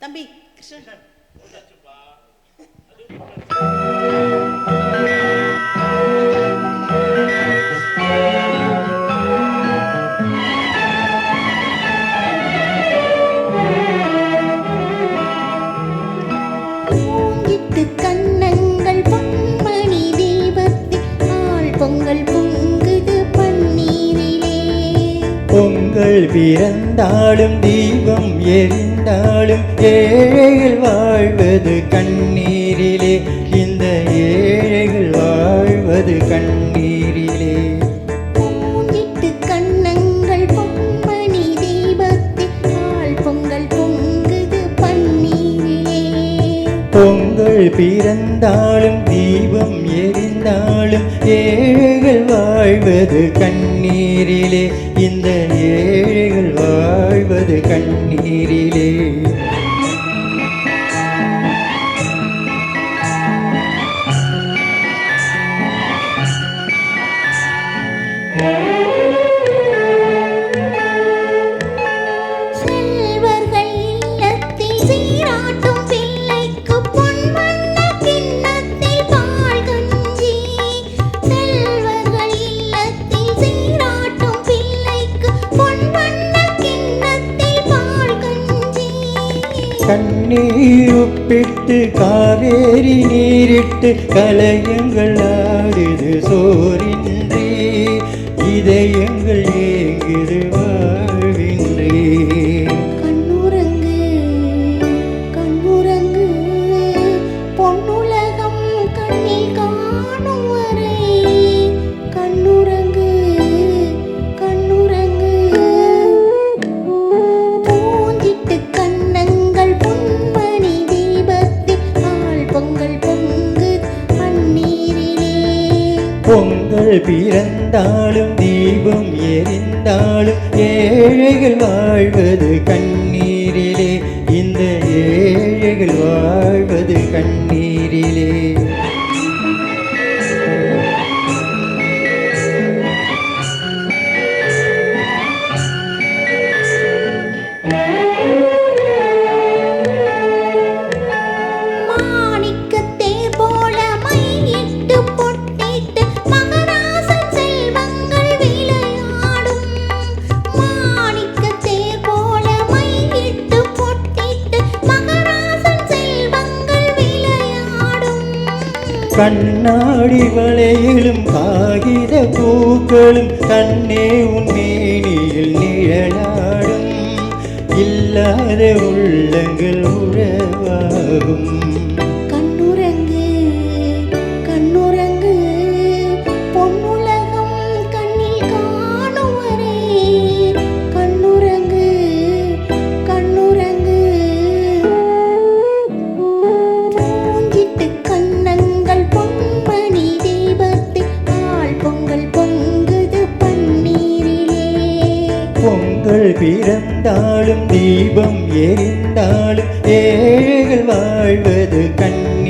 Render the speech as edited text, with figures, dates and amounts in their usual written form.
தம்பி கிருஷ்ணன் கண்ணங்கள் பொன்மணி தீபத்தில் ஆள் பொங்கல் பொங்குது பன்னீரிலே. பொங்கல் பிறந்தாலும் தீபம் எரிந்தாலும் ஏழைகள் வாழ்வது கண்ணீரிலே. இந்த ஏழைகள் வாழ்வது கண்ணீரிலே. பூஞ்சிட்டு கண்ணங்கள் பொன்மணி தீபத்தில் ஆள் பொங்கல் பொங்குது பன்னீரிலே. பொங்கல் பிறந்தாலும் தீபம் எரிந்தாலும் ஏழைகள் வாழ்வது கண்ணீரிலே. இந்த ஏழைகள் வாழ்வது கண்ணீரிலே. செல்வர்கள் இல்லத்தில் சீராட்டும் பிள்ளைக்கு பொன்வண்ண கிண்ணத்தில் பால் கஞ்சி. செல்வர்கள் இல்லத்தில் சீராட்டும் பிள்ளைக்கு பொன்வண்ண கிண்ணத்தில் பால் கஞ்சி. கண்ணீர் உப்பிட்டு காவேரி நீரிட்டு கலையங்கள் ஆடுது சோரின்றி. இதயங்கள் ஏங்குது வாழ்வின்றி. கண்ணுறங்கு கண்ணுறங்கு பொன்னுலகம் கண்ணில் காணும் வரை. கண்ணுறங்கு கண்ணுறங்கு பூஞ்சிட்டு கண்ணங்கள் பொன்மணி தீபத்தில் ஆள் பொங்கல் பொங்கு பன்னீரிலே. பொங்கல் பிறந்தாலும் தீபம் எரிந்தாலும் ஏழைகள் வாழ்வது கண்ணீரிலே. இந்த ஏழைகள் வாழ்வது கண்ணீரிலே. மாணிக்கத்தேர் போல மையிட்டு பொட்டிட்டு மகராசன் செல்வங்கள் விளையாடும். மாணிக்கத்தேர் போல மையிட்டு பொட்டிட்டு மகராசன் செல்வங்கள் விளையாடும். கண்ணாடி வளையலும் காகித பூக்களும் கண்ணே உன் மேனியில் நிழலாடும். இல்லாத உள்ளங்கள் உறவாகும். கண்ணுறங்கு கண்ணுறங்கு பொன்னுலகம் கண்ணில் காணும் வரை. கண்ணுறங்கு கண்ணுறங்கு பூஞ்சிட்டு கண்ணங்கள் பொன்மணி தீபத்தில் ஆள் பொங்கல் பொங்குது பன்னீரிலே. பொங்கல் பிறந்தாலும் தீபம் எரிந்தாலும் ஏழைகள் வாழ்வது கண்ணீரிலே.